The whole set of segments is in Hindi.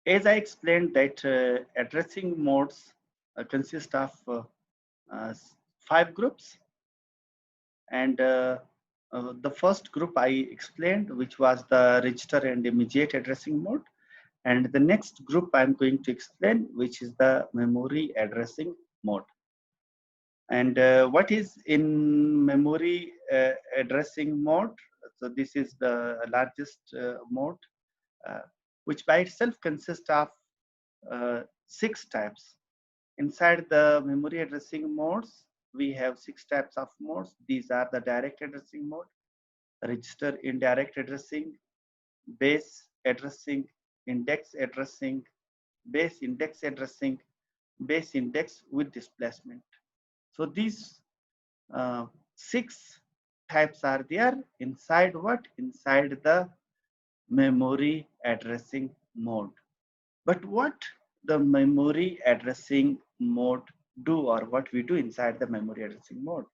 as I explained that addressing modes consist of 5 groups, and the first group I explained, which was the register and immediate addressing mode, and the next group I'm going to explain, which is the memory addressing mode. And what is in memory addressing mode? So this is the largest mode, uh, which by itself consists of 6 types. Inside the memory addressing modes, we have 6 types of modes. These are the direct addressing mode, register indirect addressing, base addressing, index addressing, base index addressing, base index with displacement. So these 6 types are there inside what? Inside the memory addressing mode. But what the memory addressing mode do, or what we do inside the memory addressing mode?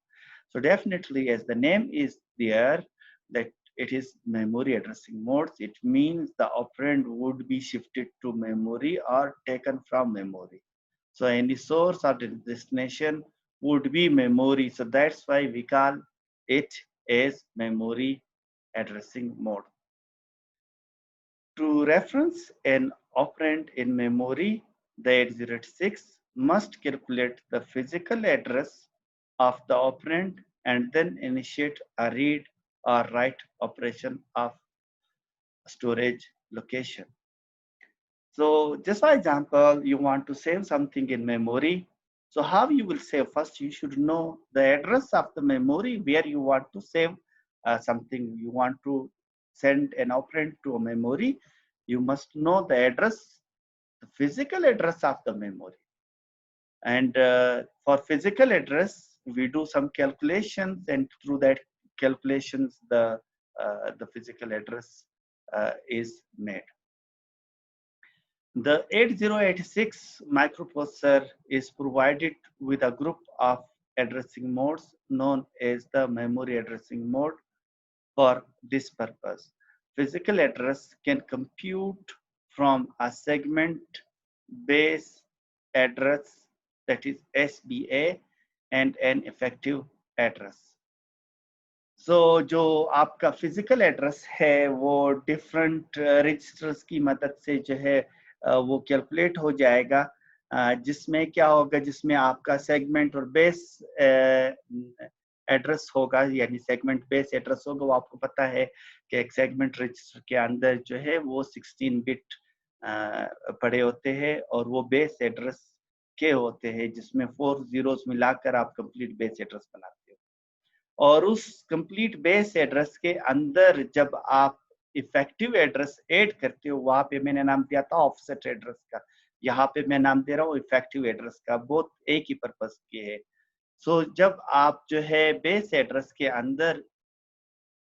So definitely, as the name is there, that it is memory addressing modes, it means the operand would be shifted to memory or taken from memory. So any source or destination would be memory. So that's why we call it as memory addressing mode. To reference an operand in memory, the 8086 must calculate the physical address of the operand and then initiate a read or write operation of storage location. So just for example, you want to save something in memory. So how you will save? First, you should know the address of the memory where you want to save something. You want to send an operand to a memory. You must know the address, the physical address of the memory. And for physical address, we do some calculations, and through that calculations, the physical address is made. The 8086 microprocessor is provided with a group of addressing modes known as the memory addressing mode for this purpose. Physical address can compute from a segment base address, that is SBA, and an effective address. सो जो आपका फिजिकल एड्रेस है वो डिफरेंट रजिस्टर्स की मदद से जो है वो कैलकुलेट हो जाएगा, जिसमें क्या होगा, जिसमें आपका सेगमेंट और बेस एड्रेस होगा, यानी सेगमेंट बेस एड्रेस होगा। वो आपको पता है कि एक सेगमेंट रजिस्टर के अंदर जो है वो 16 बिट पड़े होते हैं, और वो बेस एड्रेस के होते हैं, जिसमें 4 जीरोस मिलाकर आप कंप्लीट बेस एड्रेस बनाते हो। और उस कंप्लीट बेस एड्रेस के अंदर जब आप इफेक्टिव एड्रेस ऐड करते हो, वहां पे मैंने नाम दिया था ऑफसेट एड्रेस का, यहाँ पे मैं नाम दे रहा हूँ इफेक्टिव एड्रेस का, बोथ एक ही पर्पस के है। सो जब आप जो है बेस एड्रेस के अंदर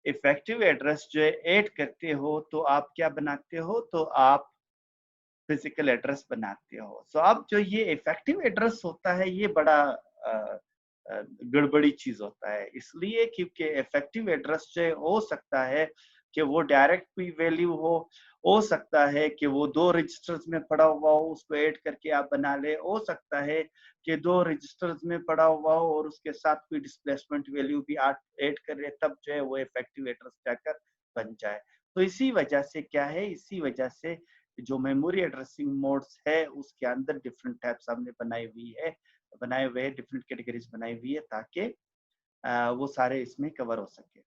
इफेक्टिव एड्रेस जो है ऐड करते हो, तो आप क्या बनाते हो, तो आप फिजिकल एड्रेस बनाते हो। सो अब जो ये इफेक्टिव एड्रेस होता है, ये बड़ा गड़बड़ी चीज होता है, इसलिए क्योंकि इफेक्टिव एड्रेस जो हो सकता है कि वो डायरेक्ट कोई वैल्यू हो सकता है कि वो 2 रजिस्टर्स में पड़ा हुआ हो, उसको ऐड करके आप बना ले, हो सकता है कि 2 रजिस्टर्स में पड़ा हुआ हो और उसके साथ कोई डिस्प्लेसमेंट वैल्यू भी आप ऐड कर ले, तब जो है वो इफेक्टिव एड्रेस जाकर बन जाए। तो इसी वजह से क्या है, इसी वजह से जो मेमोरी एड्रेसिंग मोड्स है उसके अंदर डिफरेंट टाइप्स हमने बनाए हुए डिफरेंट कैटेगरीज बनाई हुई है, ताकि वो सारे इसमें कवर हो सके।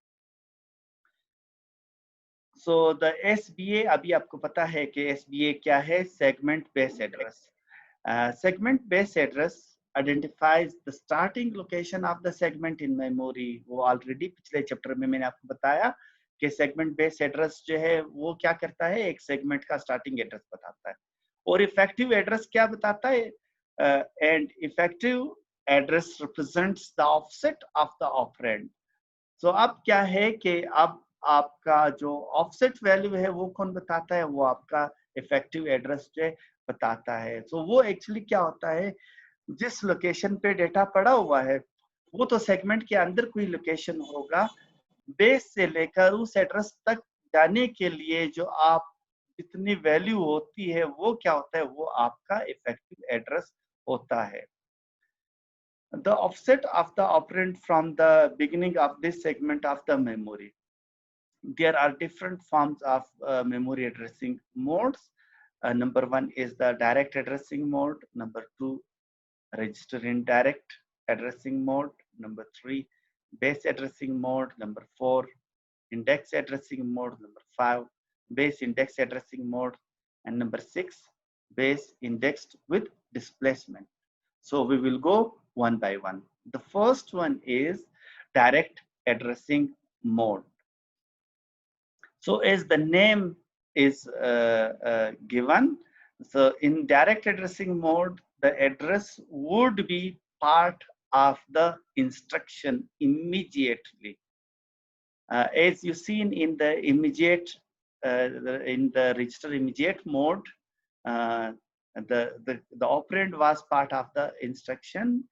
सो द एसबीए, अभी आपको पता है कि एसबीए क्या है, segment base address. Segment base address identifies the starting location of the segment in memory. वो ऑलरेडी पिछले चैप्टर में मैंने आपको बताया कि सेगमेंट बेस एड्रेस जो है वो क्या करता है, एक सेगमेंट का स्टार्टिंग एड्रेस बताता है। और इफेक्टिव एड्रेस क्या बताता है, and effective address represents the offset of the operand. So अब क्या है कि अब आपका जो ऑफसेट वैल्यू है वो कौन बताता है, वो आपका इफेक्टिव एड्रेस जो बताता है। so वो एक्चुअली क्या होता है, जिस लोकेशन पे डेटा पड़ा हुआ है वो तो सेगमेंट के अंदर कोई लोकेशन होगा, बेस से लेकर उस एड्रेस तक जाने के लिए जो आप जितनी वैल्यू होती है वो क्या होता है, वो आपका इफेक्टिव एड्रेस होता है. The offset of the operand from the beginning of this segment of the memory. There are different forms of memory addressing modes. Number one is the direct addressing mode. Number two, register indirect addressing mode. Number three, base addressing mode. Number four, index addressing mode. Number five, base index addressing mode. And number six, base indexed with displacement. So we will go one by one. The first one is direct addressing mode. So as the name is given, so in direct addressing mode, the address would be part of the instruction immediately. As you seen in the immediate, in the register immediate mode, the operand was part of the instruction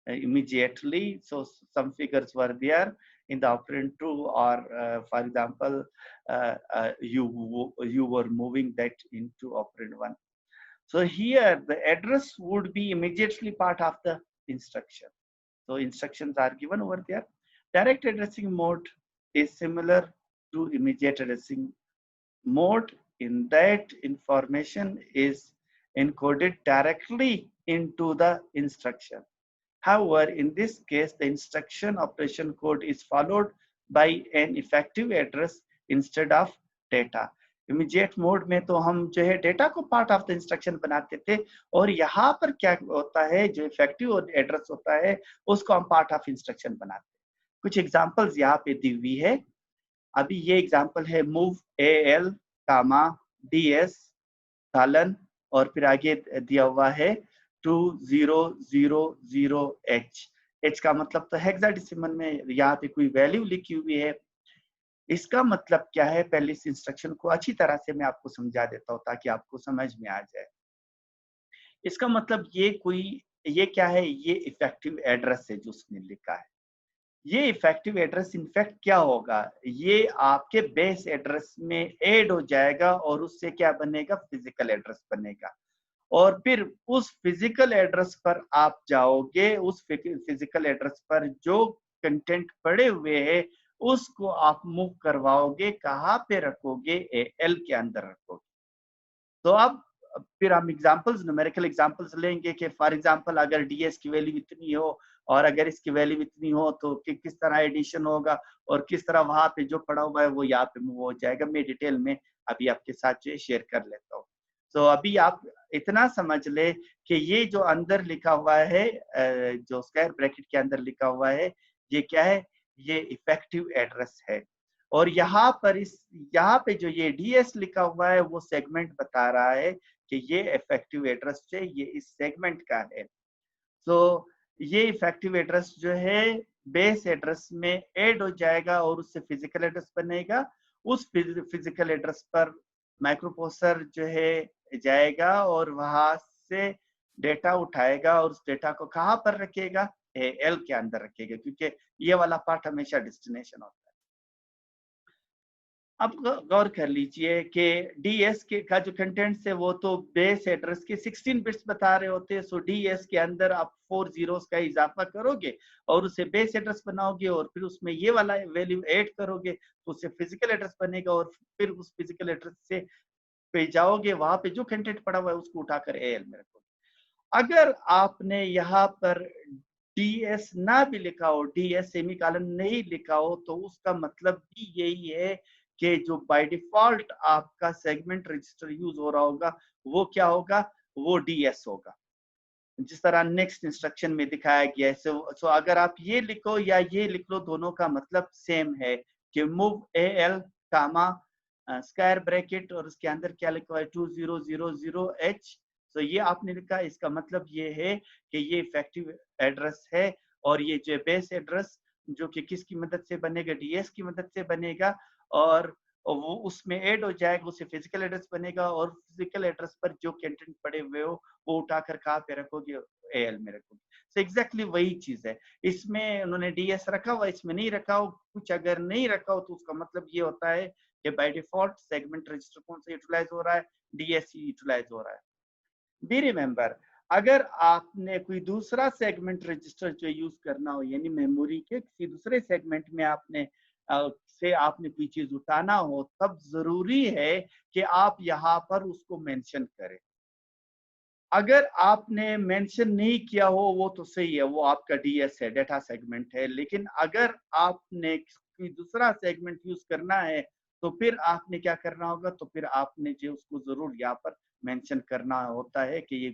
immediately. So some figures were there in the operand 2, or for example, you were moving that into operand 1. So here the address would be immediately part of the instruction. So instructions are given over there. Direct addressing mode is similar to immediate addressing mode in that information is encoded directly into the instruction. However, in this case, the instruction operation code is followed by an effective address instead of data. Immediate mode में तो हम जो है डेटा को पार्ट ऑफ द इंस्ट्रक्शन बनाते थे, और यहाँ पर क्या होता है, जो इफेक्टिव एड्रेस होता है उसको हम पार्ट ऑफ इंस्ट्रक्शन बनाते हैं. कुछ एग्जांपल्स यहाँ पे दी हुई है. अभी ये एग्जांपल है मूव AL कामा DS सालन, और फिर आगे दिया हुआ है 2000H. H का मतलब तो हेक्साडेसिमल में यहाँ पे कोई वैल्यू लिखी हुई है. इसका मतलब क्या है, पहले इस इंस्ट्रक्शन को अच्छी तरह से मैं आपको समझा देता हूँ ताकि आपको समझ में आ जाए. इसका मतलब ये क्या है, ये इफेक्टिव एड्रेस है जो उसने लिखा है. ये इफेक्टिव एड्रेस इनफैक्ट क्या होगा, ये आपके बेस एड्रेस में ऐड हो जाएगा और उससे क्या बनेगा, फिजिकल एड्रेस बनेगा. और फिर उस फिजिकल एड्रेस पर आप जाओगे, उस फिजिकल एड्रेस पर जो कंटेंट पड़े हुए हैं उसको आप मूव करवाओगे, कहाँ पे रखोगे, AL के अंदर रखोगे. तो अब फिर हम एग्जांपल्स, न्यूमेरिकल एग्जांपल्स लेंगे कि फॉर एग्जांपल अगर DS की वैल्यू इतनी हो और अगर इसकी वैल्यू इतनी हो तो किस तरह एडिशन होगा और किस तरह वहां पे जो पड़ा हुआ है वो यहाँ पे मूव हो जाएगा. मैं डिटेल में अभी आपके साथ जो शेयर कर लेता हूँ. तो अभी आप इतना समझ ले कि ये जो अंदर लिखा हुआ है, जो स्क्वायर ब्रैकेट के अंदर लिखा हुआ है, ये क्या है, ये इफेक्टिव एड्रेस है. और यहाँ पे जो ये DS लिखा हुआ है वो सेगमेंट बता रहा है कि ये इफेक्टिव एड्रेस है, ये इस सेगमेंट का है. तो ये इफेक्टिव एड्रेस जो है बेस एड्रेस में ऐड हो जाएगा और उससे फिजिकल एड्रेस बनेगा. उस फिजिकल एड्रेस पर माइक्रोप्रोसेसर जो है जाएगा और वहां से डेटा उठाएगा और उस डेटा को कहाँ पर रखेगा, AL के अंदर रखेगा, क्योंकि ये वाला पार्ट हमेशा डेस्टिनेशन होता है. अब गौर कर लीजिए कि DS के का जो कंटेंट्स है वो तो बेस एड्रेस के 16 बिट्स बता रहे होते हैं. सो DS के अंदर आप 4 zeros का इजाफा करोगे और उसे बेस एड्रेस बनाओगे और फिर उसमें ये वाला वैल्यू ऐड करोगे तो उससे फिजिकल एड्रेस बनेगा, और फिर उस फिजिकल एड्रेस से पे जाओगे, वहां पे जो कंटेंट पड़ा हुआ है उसको उठाकर AL में रखोगे. अगर आपने यहाँ पर DS ना भी लिखा हो, DS सेमीकोलन नहीं लिखा हो, तो उसका मतलब भी यही है कि जो बाय डिफॉल्ट आपका सेगमेंट रजिस्टर यूज हो रहा होगा वो क्या होगा, वो DS होगा, जिस तरह नेक्स्ट इंस्ट्रक्शन में दिखाया गया है. सो अगर आप ये लिखो या ये लिख लो, दोनों का मतलब सेम है कि मूव AL कामा स्क्वायर ब्रैकेट और उसके अंदर क्या लिखा है 2000H. तो ये आपने लिखा, इसका मतलब ये है कि ये इफेक्टिव एड्रेस है, और ये जो बेस एड्रेस जो कि किसकी मदद से बनेगा, DS की मदद से बनेगा, और वो उसमें ऐड हो जाएगा, उसे फिजिकल एड्रेस बनेगा, और फिजिकल एड्रेस पर जो कंटेंट पड़े हुए हो वो उठाकर कहाँ पे रखोगे, AL में रखोगे. तो एग्जैक्टली वही चीज है. इसमें उन्होंने DS रखा हुआ, इसमें नहीं रखा हो, कुछ अगर नहीं रखा हो तो उसका मतलब ये होता है कि बाय डिफॉल्ट सेगमेंट रजिस्टर कौन सा यूटिलाइज हो रहा है, डीएससी यूटिलाइज हो रहा है। बी रिमेंबर, अगर आपने कोई दूसरा सेगमेंट रजिस्टर जो यूज करना हो, यानी मेमोरी के किसी दूसरे सेगमेंट में आपने से आपने कोई चीज उठाना हो, तब जरूरी है कि आप यहाँ पर उसको मेंशन करें। अगर आपने मेंशन नहीं किया हो वो तो सही है, वो आपका डीएस है, डेटा सेगमेंट है। लेकिन अगर आपने कोई दूसरा सेगमेंट यूज करना है तो फिर आपने क्या करना होगा, तो फिर आपने जो उसको जरूर यहाँ पर मेंशन करना होता है कि ये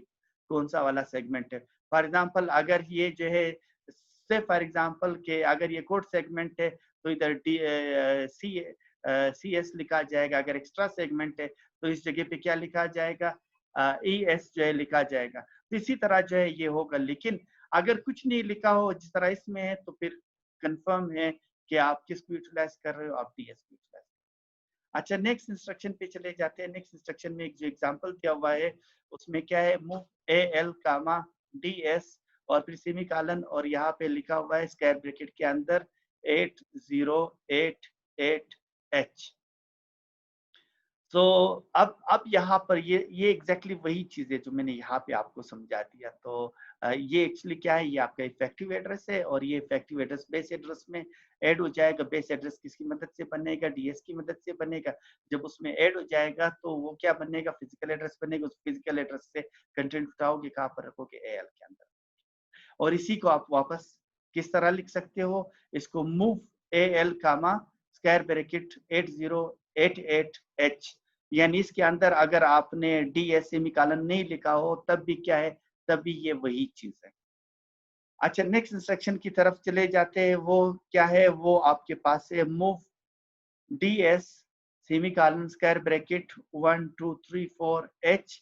कौन सा वाला सेगमेंट है। फॉर एग्जांपल अगर ये जो है, से फॉर एग्जांपल के अगर ये कोड सेगमेंट है तो इधर डी सी एस लिखा जाएगा, अगर एक्स्ट्रा सेगमेंट है तो इस जगह पे क्या लिखा जाएगा, ES जो है लिखा जाएगा। तो इसी तरह जो है ये होगा। लेकिन अगर कुछ नहीं लिखा हो जिस तरह इसमें है तो फिर कंफर्म है कि आप किसको यूटिलाइज कर रहे हो, आप डीएस को यूटिलाइज। अच्छा, नेक्स्ट इंस्ट्रक्शन पे चले जाते हैं। नेक्स्ट इंस्ट्रक्शन में एक जो एग्जांपल दिया हुआ है उसमें क्या है, मूव AL कामा DS और फिर सेमीकोलन और यहाँ पे लिखा हुआ है स्क्वायर ब्रैकेट के अंदर 8088H। तो अब यहाँ पर ये एग्जैक्टली वही चीज है जो मैंने यहाँ पे आपको समझा दिया। तो ये एक्चुअली क्या है, ये आपका इफेक्टिव एड्रेस है और ये इफेक्टिव एड्रेस बेस एड्रेस में ऐड हो जाएगा। बेस एड्रेस किसकी मदद से बनेगा, डीएस की मदद से बनेगा। जब उसमें ऐड हो जाएगा तो वो क्या बनेगा, फिजिकल एड्रेस बनेगा। उस फिजिकल एड्रेस से कंटेंट उठाओगे, कहाँ पर रखोगे, एएल के अंदर। और इसी को आप वापस किस तरह लिख सकते हो, इसको मूव AL कामा स्क्वायर ब्रैकेट 8088H, यानी इसके अंदर अगर आपने DS सेमीकोलन नहीं लिखा हो तब भी क्या है, तब भी ये वही चीज है। अच्छा, नेक्स्ट इंस्ट्रक्शन की तरफ चले जाते हैं। वो क्या है, वो आपके पास है move DS semicolon square bracket 1234H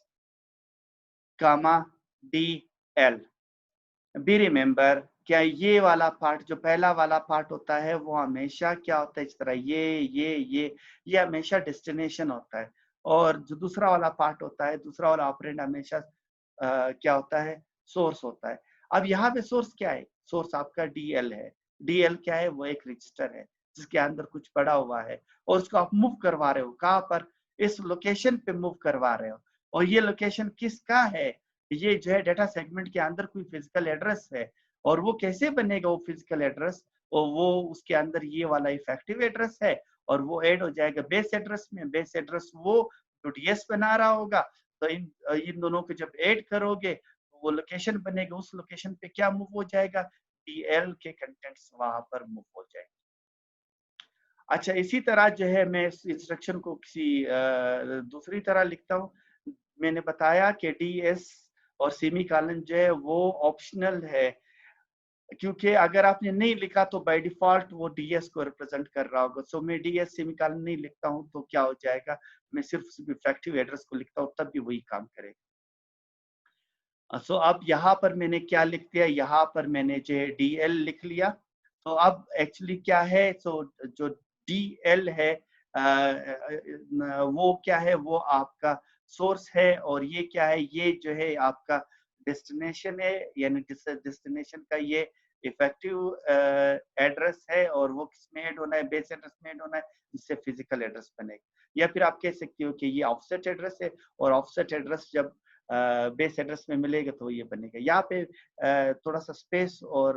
comma DL। Be remember, क्या ये वाला पार्ट, जो पहला वाला पार्ट होता है वो हमेशा क्या होता है, इस तरह ये हमेशा डेस्टिनेशन होता है। और जो दूसरा वाला पार्ट होता है, दूसरा वाला ऑपरेंड हमेशा क्या होता है, सोर्स होता है। अब यहाँ पे सोर्स क्या है, सोर्स आपका DL है। DL क्या है, वो एक रजिस्टर है जिसके अंदर कुछ पड़ा हुआ है और उसको आप मूव करवा रहे हो। कहाँ पर, इस लोकेशन पे मूव करवा रहे हो। और ये लोकेशन किसका है, ये जो है डेटा सेगमेंट के अंदर कोई फिजिकल एड्रेस है। और वो कैसे बनेगा वो फिजिकल एड्रेस, और वो उसके अंदर ये वाला इफेक्टिव एड्रेस है और वो ऐड हो जाएगा बेस एड्रेस में। बेस एड्रेस वो जो डीएस बना रहा होगा, तो इन दोनों को जब ऐड करोगे तो वो लोकेशन बनेगा। उस लोकेशन पे क्या मूव हो जाएगा, डीएल के कंटेंट्स वहां पर मूव हो जाएंगे। अच्छा, इसी तरह जो है मैं इस इंस्ट्रक्शन को किसी दूसरी तरह लिखता हूँ। मैंने बताया कि डीएस और सेमीकोलन जो है वो ऑप्शनल है, क्योंकि अगर आपने नहीं लिखा तो बाय डिफॉल्ट वो डीएस को रिप्रेजेंट कर रहा होगा। सो मैं डीएस सेमीकोलन नहीं लिखता हूँ तो क्या हो जाएगा, मैं सिर्फ इफेक्टिव एड्रेस को लिखता हूँ तब भी वही काम करेगा। सो अब यहाँ पर मैंने क्या लिख दिया, यहाँ पर मैंने जो है DL लिख लिया। तो अब एक्चुअली क्या है, सो जो DL है वो क्या है, वो आपका सोर्स है। और ये क्या है, ये जो है आपका डेस्टिनेशन है, यानी डेस्टिनेशन का ये इफेक्टिव एड्रेस है। और वो किसमें ऐड होना है, बेस एड्रेस में ऐड होना है, जिससे फिजिकल एड्रेस बनेगा। या फिर आप कह सकते हो कि ये ऑफसेट एड्रेस है और ऑफसेट एड्रेस जब बेस एड्रेस में मिलेगा तो ये बनेगा। यहाँ पे थोड़ा सा स्पेस और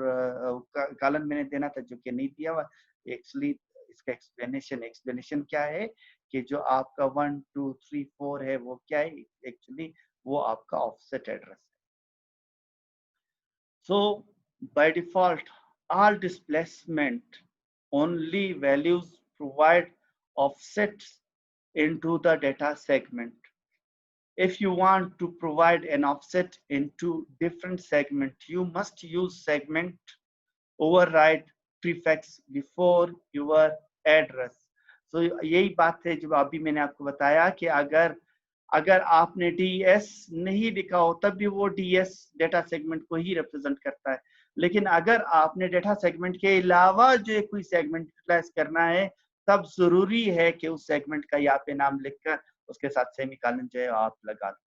कॉलन मैंने देना था जो कि नहीं दिया हुआ। एक्चुअली इसका एक्सप्लेनेशन क्या है कि जो आपका 1 2 3 4 है वो क्या है, एक्चुअली वो आपका ऑफसेट एड्रेस है। So by default, all displacement only values provide offsets into the data segment. If you want to provide an offset into different segment, you must use segment override prefix before your address. So यही बात है जो अभी मैंने आपको बताया कि अगर आपने DS नहीं लिखा हो तब भी वो DS डेटा सेगमेंट को ही रिप्रेजेंट करता है। लेकिन अगर आपने डेटा सेगमेंट के अलावा जो कोई सेगमेंट यूटिलाइज करना है, तब जरूरी है कि उस सेगमेंट का यहाँ पे नाम लिखकर उसके साथ सेमीकोलन जो है आप लगा दो।